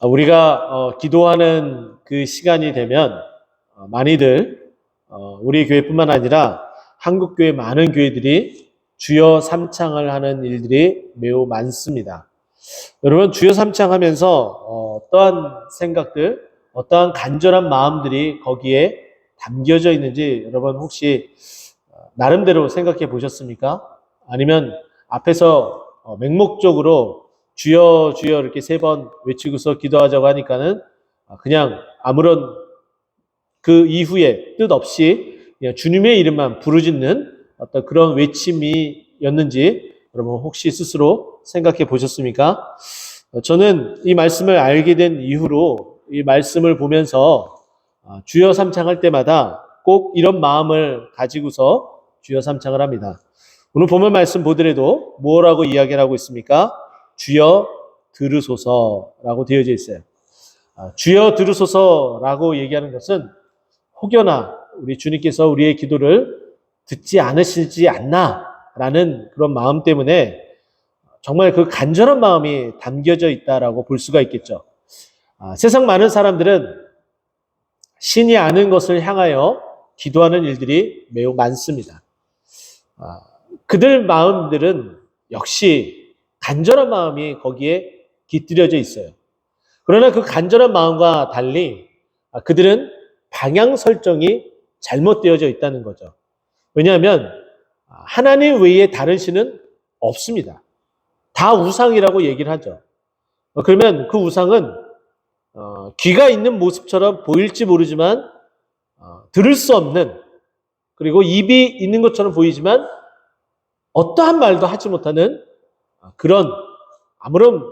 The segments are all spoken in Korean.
우리가 기도하는 그 시간이 되면 많이들 우리 교회뿐만 아니라 한국교회 많은 교회들이 주여 삼창을 하는 일들이 매우 많습니다. 여러분, 주여 삼창하면서 어떠한 생각들, 어떠한 간절한 마음들이 거기에 담겨져 있는지 여러분 혹시 나름대로 생각해 보셨습니까? 아니면 앞에서 맹목적으로 주여 주여 이렇게 3번 외치고서 기도하자고 하니까는 그냥 아무런 그 이후에 뜻 없이 그냥 주님의 이름만 부르짖는 어떤 그런 외침이었는지 여러분 혹시 스스로 생각해 보셨습니까? 저는 이 말씀을 알게 된 이후로 이 말씀을 보면서 주여 삼창할 때마다 꼭 이런 마음을 가지고서 주여 삼창을 합니다. 오늘 본문 말씀 보더라도 뭐라고 이야기를 하고 있습니까? 주여 들으소서라고 되어져 있어요. 주여 들으소서라고 얘기하는 것은 혹여나 우리 주님께서 우리의 기도를 듣지 않으시지 않나라는 그런 마음 때문에 정말 그 간절한 마음이 담겨져 있다라고 볼 수가 있겠죠. 세상 많은 사람들은 신이 아는 것을 향하여 기도하는 일들이 매우 많습니다. 그들 마음들은 역시 간절한 마음이 거기에 깃들여져 있어요. 그러나 그 간절한 마음과 달리 그들은 방향 설정이 잘못되어져 있다는 거죠. 왜냐하면 하나님 외에 다른 신은 없습니다. 다 우상이라고 얘기를 하죠. 그러면 그 우상은 귀가 있는 모습처럼 보일지 모르지만 들을 수 없는, 그리고 입이 있는 것처럼 보이지만 어떠한 말도 하지 못하는 그런 아무런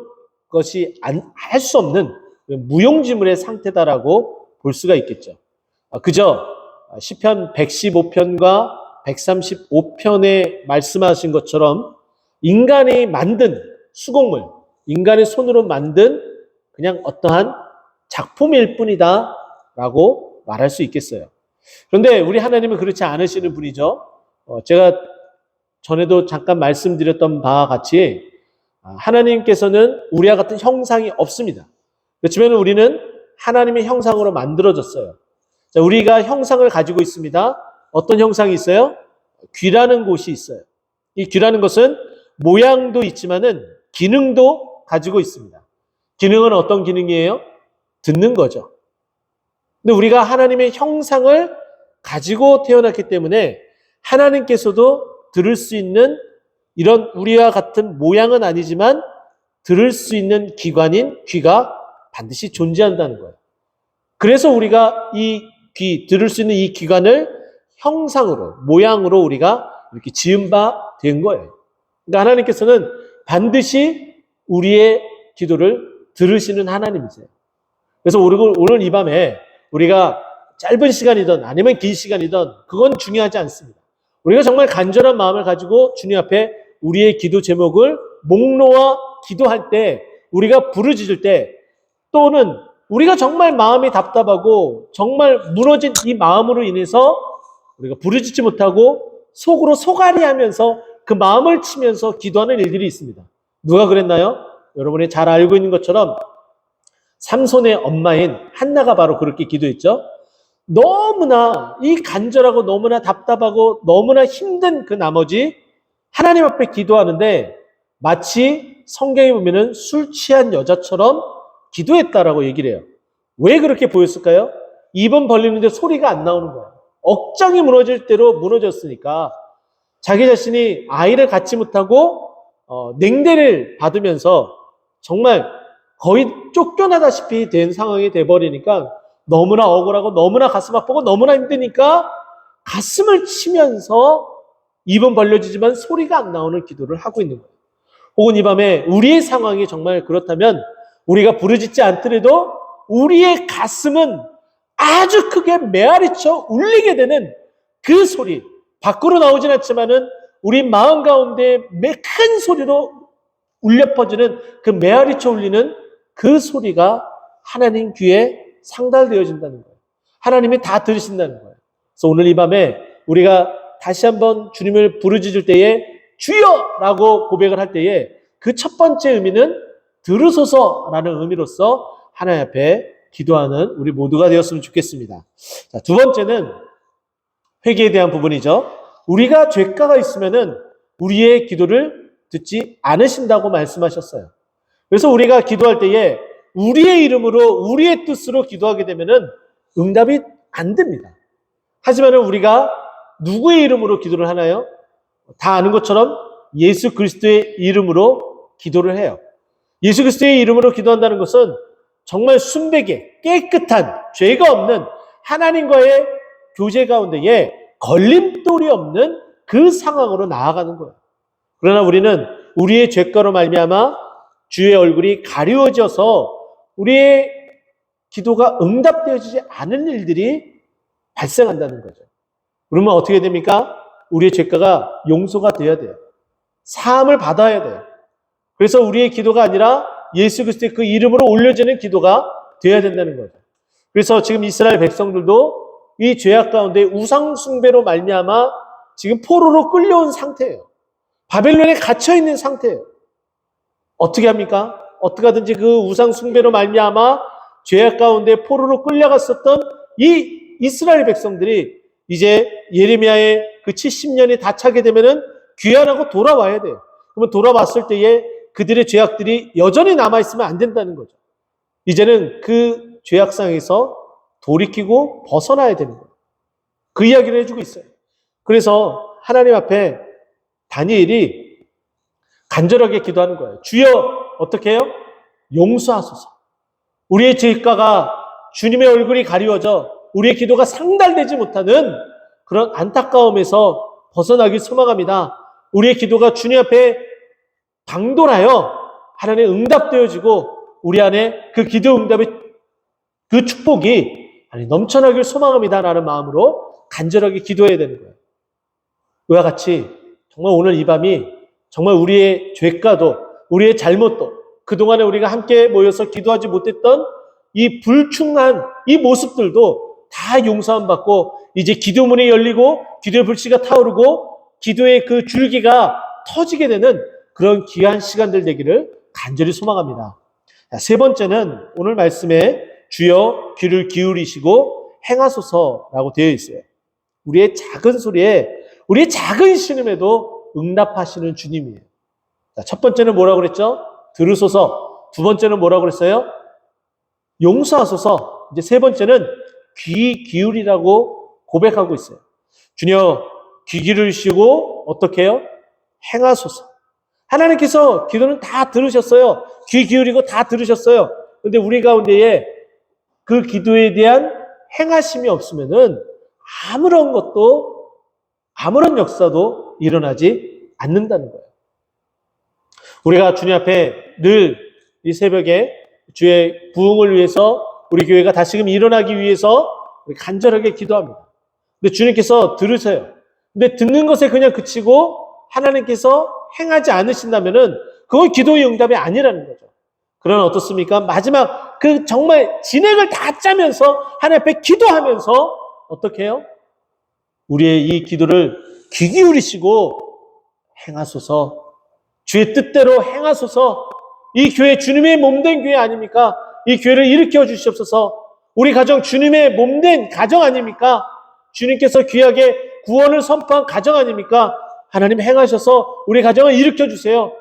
것이 할 수 없는 무용지물의 상태다라고 볼 수가 있겠죠. 그저 시편 115편과 135편에 말씀하신 것처럼 인간이 만든 수곡물, 인간의 손으로 만든 그냥 어떠한 작품일 뿐이다 라고 말할 수 있겠어요. 그런데 우리 하나님은 그렇지 않으시는 분이죠. 제가 전에도 잠깐 말씀드렸던 바와 같이 하나님께서는 우리와 같은 형상이 없습니다. 그렇지만 우리는 하나님의 형상으로 만들어졌어요. 자, 우리가 형상을 가지고 있습니다. 어떤 형상이 있어요? 귀라는 곳이 있어요. 이 귀라는 것은 모양도 있지만은 기능도 가지고 있습니다. 기능은 어떤 기능이에요? 듣는 거죠. 근데 우리가 하나님의 형상을 가지고 태어났기 때문에 하나님께서도 들을 수 있는 이런 우리와 같은 모양은 아니지만 들을 수 있는 기관인 귀가 반드시 존재한다는 거예요. 그래서 우리가 이 귀, 들을 수 있는 이 기관을 형상으로, 모양으로 우리가 이렇게 지은 바 된 거예요. 그러니까 하나님께서는 반드시 우리의 기도를 들으시는 하나님이세요. 그래서 오늘 이 밤에 우리가 짧은 시간이든 아니면 긴 시간이든 그건 중요하지 않습니다. 우리가 정말 간절한 마음을 가지고 주님 앞에 우리의 기도 제목을 목놓아 기도할 때, 우리가 부르짖을 때, 또는 우리가 정말 마음이 답답하고 정말 무너진 이 마음으로 인해서 우리가 부르짖지 못하고 속으로 소갈이하면서 그 마음을 치면서 기도하는 일들이 있습니다. 누가 그랬나요? 여러분이 잘 알고 있는 것처럼 삼손의 엄마인 한나가 바로 그렇게 기도했죠. 너무나 이 간절하고 너무나 답답하고 너무나 힘든 그 나머지 하나님 앞에 기도하는데 마치 성경에 보면은 술 취한 여자처럼 기도했다라고 얘기를 해요. 왜 그렇게 보였을까요? 입은 벌리는데 소리가 안 나오는 거예요. 억장이 무너질 대로 무너졌으니까 자기 자신이 아이를 갖지 못하고 냉대를 받으면서 정말 거의 쫓겨나다시피 된 상황이 돼버리니까 너무나 억울하고 너무나 가슴 아프고 너무나 힘드니까 가슴을 치면서 입은 벌려지지만 소리가 안 나오는 기도를 하고 있는 거예요. 혹은 이 밤에 우리의 상황이 정말 그렇다면 우리가 부르짖지 않더라도 우리의 가슴은 아주 크게 메아리쳐 울리게 되는 그 소리, 밖으로 나오진 않지만은 우리 마음 가운데 큰 소리로 울려 퍼지는 그 메아리쳐 울리는 그 소리가 하나님 귀에 상달되어진다는 거예요. 하나님이 다 들으신다는 거예요. 그래서 오늘 이 밤에 우리가 다시 한번 주님을 부르짖을 때에 주여라고 고백을 할 때에 그 첫 번째 의미는 들으소서라는 의미로서 하나님 앞에 기도하는 우리 모두가 되었으면 좋겠습니다. 자, 두 번째는 회개에 대한 부분이죠. 우리가 죄가가 있으면은 우리의 기도를 듣지 않으신다고 말씀하셨어요. 그래서 우리가 기도할 때에 우리의 이름으로 우리의 뜻으로 기도하게 되면은 응답이 안 됩니다. 하지만 우리가 누구의 이름으로 기도를 하나요? 다 아는 것처럼 예수 그리스도의 이름으로 기도를 해요. 예수 그리스도의 이름으로 기도한다는 것은 정말 순백에 깨끗한 죄가 없는 하나님과의 교제 가운데에 걸림돌이 없는 그 상황으로 나아가는 거예요. 그러나 우리는 우리의 죄가로 말미암아 주의 얼굴이 가리워져서 우리의 기도가 응답되어지지 않은 일들이 발생한다는 거죠. 그러면 어떻게 됩니까? 우리의 죄가가 용서가 되어야 돼요. 사함을 받아야 돼요. 그래서 우리의 기도가 아니라 예수 그리스도의 그 이름으로 올려지는 기도가 되어야 된다는 거죠. 그래서 지금 이스라엘 백성들도 이 죄악 가운데 우상 숭배로 말미암아 지금 포로로 끌려온 상태예요. 바벨론에 갇혀 있는 상태예요. 어떻게 합니까? 어떻게 하든지 그 우상 숭배로 말미암아 죄악 가운데 포로로 끌려갔었던 이 이스라엘 백성들이 이제 예레미야의 그 70년이 다 차게 되면은 귀환하고 돌아와야 돼요. 그러면 돌아왔을 때에 그들의 죄악들이 여전히 남아있으면 안 된다는 거죠. 이제는 그 죄악상에서 돌이키고 벗어나야 되는 거예요. 그 이야기를 해주고 있어요. 그래서 하나님 앞에 다니엘이 간절하게 기도하는 거예요. 주여, 어떻게 해요? 용서하소서. 우리의 죄가가 주님의 얼굴이 가리워져 우리의 기도가 상달되지 못하는 그런 안타까움에서 벗어나길 소망합니다. 우리의 기도가 주님 앞에 방돌하여 하나님의 응답되어지고 우리 안에 그 기도 응답의 그 축복이 넘쳐나길 소망합니다라는 마음으로 간절하게 기도해야 되는 거예요. 그와 같이 정말 오늘 이 밤이 정말 우리의 죄가도 우리의 잘못도 그동안에 우리가 함께 모여서 기도하지 못했던 이 불충한 이 모습들도 다 용서함 받고 이제 기도문이 열리고 기도의 불씨가 타오르고 기도의 그 줄기가 터지게 되는 그런 귀한 시간들 되기를 간절히 소망합니다. 세 번째는 오늘 말씀에 주여 귀를 기울이시고 행하소서라고 되어 있어요. 우리의 작은 소리에 우리의 작은 신음에도 응답하시는 주님이에요. 첫 번째는 뭐라고 그랬죠? 들으소서. 두 번째는 뭐라고 그랬어요? 용서하소서. 이제 세 번째는 귀 기울이라고 고백하고 있어요. 주여 귀 기울이시고 어떻게 해요? 행하소서. 하나님께서 기도는 다 들으셨어요. 귀 기울이고 다 들으셨어요. 그런데 우리 가운데에 그 기도에 대한 행하심이 없으면은 아무런 것도 아무런 역사도 일어나지 않는다는 거예요. 우리가 주님 앞에 늘 이 새벽에 주의 부흥을 위해서 우리 교회가 다시금 일어나기 위해서 우리 간절하게 기도합니다. 근데 주님께서 들으세요. 근데 듣는 것에 그냥 그치고 하나님께서 행하지 않으신다면은 그건 기도의 응답이 아니라는 거죠. 그러나 어떻습니까? 마지막 그 정말 진행을 다 짜면서 하나님 앞에 기도하면서 어떻게 해요? 우리의 이 기도를 귀 기울이시고 행하소서. 주의 뜻대로 행하소서. 이 교회 주님의 몸된 교회 아닙니까? 이 교회를 일으켜 주시옵소서. 우리 가정 주님의 몸된 가정 아닙니까? 주님께서 귀하게 구원을 선포한 가정 아닙니까? 하나님 행하셔서 우리 가정을 일으켜 주세요.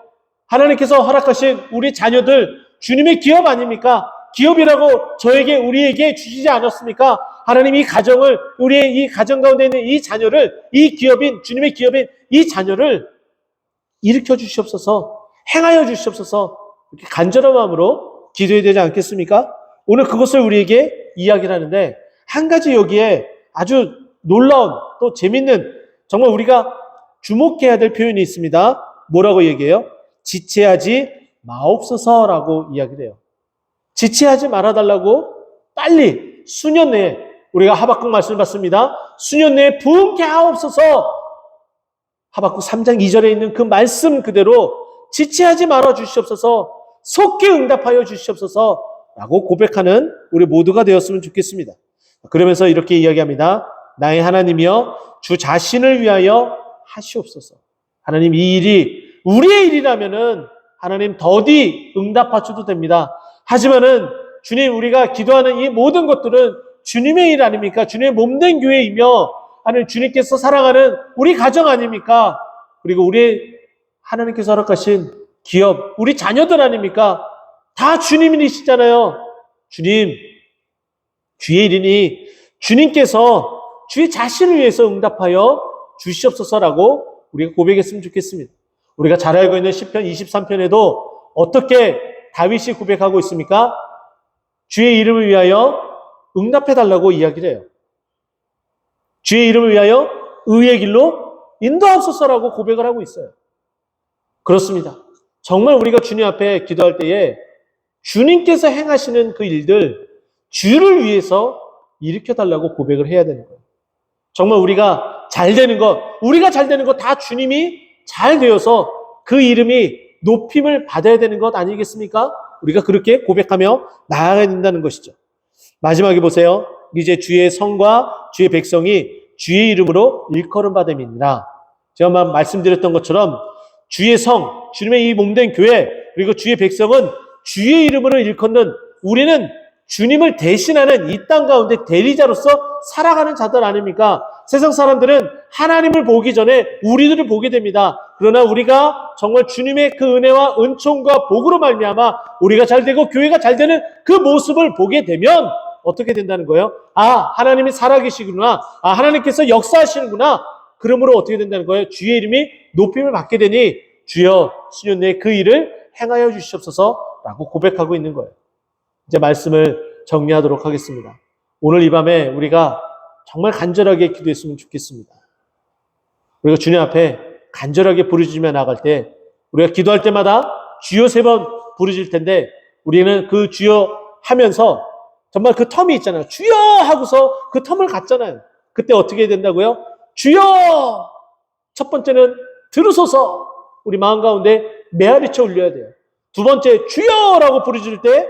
하나님께서 허락하신 우리 자녀들 주님의 기업 아닙니까? 기업이라고 저에게 우리에게 주시지 않았습니까? 하나님 이 가정을 우리의 이 가정 가운데 있는 이 자녀를 이 기업인 주님의 기업인 이 자녀를 일으켜 주시옵소서. 행하여 주시옵소서. 이렇게 간절한 마음으로 기도해야 되지 않겠습니까? 오늘 그것을 우리에게 이야기를 하는데 한 가지 여기에 아주 놀라운 또 재밌는 정말 우리가 주목해야 될 표현이 있습니다. 뭐라고 얘기해요? 지체하지 마옵소서라고 이야기를 해요. 지체하지 말아달라고 빨리 수년 내에 우리가 하박국 말씀을 받습니다. 수년 내에 부흥케 하옵소서. 하박국 3장 2절에 있는 그 말씀 그대로 지체하지 말아 주시옵소서. 속히 응답하여 주시옵소서 라고 고백하는 우리 모두가 되었으면 좋겠습니다. 그러면서 이렇게 이야기합니다. 나의 하나님이여 주 자신을 위하여 하시옵소서. 하나님 이 일이 우리의 일이라면은 하나님 더디 응답하셔도 됩니다. 하지만은 주님, 우리가 기도하는 이 모든 것들은 주님의 일 아닙니까? 주님의 몸된 교회이며 하는 주님께서 사랑하는 우리 가정 아닙니까? 그리고 우리 하나님께서 허락하신 기업, 우리 자녀들 아닙니까? 다 주님이시잖아요. 주님, 주의 일이니 주님께서 주의 자신을 위해서 응답하여 주시옵소서라고 우리가 고백했으면 좋겠습니다. 우리가 잘 알고 있는 시편 23편에도 어떻게 다윗이 고백하고 있습니까? 주의 이름을 위하여 응답해달라고 이야기를 해요. 주의 이름을 위하여 의의 길로 인도하옵소서라고 고백을 하고 있어요. 그렇습니다. 정말 우리가 주님 앞에 기도할 때에 주님께서 행하시는 그 일들, 주를 위해서 일으켜달라고 고백을 해야 되는 거예요. 정말 우리가 잘 되는 것 다 주님이 잘 되어서 그 이름이 높임을 받아야 되는 것 아니겠습니까? 우리가 그렇게 고백하며 나아가야 된다는 것이죠. 마지막에 보세요. 이제 주의 성과 주의 백성이 주의 이름으로 일컬음 받음이니라. 제가 말씀드렸던 것처럼 주의 성, 주님의 이 몸된 교회, 그리고 주의 백성은 주의 이름으로 일컫는, 우리는 주님을 대신하는 이 땅 가운데 대리자로서 살아가는 자들 아닙니까? 세상 사람들은 하나님을 보기 전에 우리들을 보게 됩니다. 그러나 우리가 정말 주님의 그 은혜와 은총과 복으로 말미암아 우리가 잘 되고 교회가 잘 되는 그 모습을 보게 되면 어떻게 된다는 거예요? 아, 하나님이 살아계시구나. 아, 하나님께서 역사하시는구나. 그러므로 어떻게 된다는 거예요? 주의 이름이 높임을 받게 되니 주여 신년 내에 그 일을 행하여 주시옵소서라고 고백하고 있는 거예요. 이제 말씀을 정리하도록 하겠습니다. 오늘 이 밤에 우리가 정말 간절하게 기도했으면 좋겠습니다. 우리가 주님 앞에 간절하게 부르짖으며 나갈 때, 우리가 기도할 때마다 주여 3번 부르짖을 텐데, 우리는 그 주여 하면서 정말 그 텀이 있잖아요. 주여 하고서 그 텀을 갖잖아요. 그때 어떻게 된다고요? 주여! 첫 번째는 들으소서. 우리 마음 가운데 메아리쳐 울려야 돼요. 두 번째, 주여라고 부르짖을 때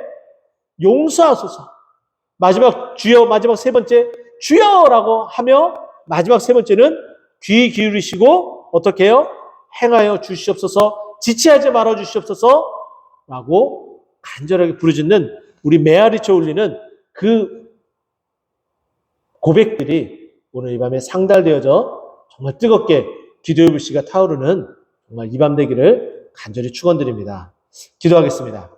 용서하소서. 마지막 주여, 마지막 3번째 주여라고 하며 마지막 3번째는 귀 기울이시고 어떻게 해요? 행하여 주시옵소서, 지체하지 말아 주시옵소서 라고 간절하게 부르짖는, 우리 메아리쳐 울리는 그 고백들이 오늘 이 밤에 상달되어져 정말 뜨겁게 기도의 불씨가 타오르는 정말 이 밤 되기를 간절히 축원드립니다. 기도하겠습니다.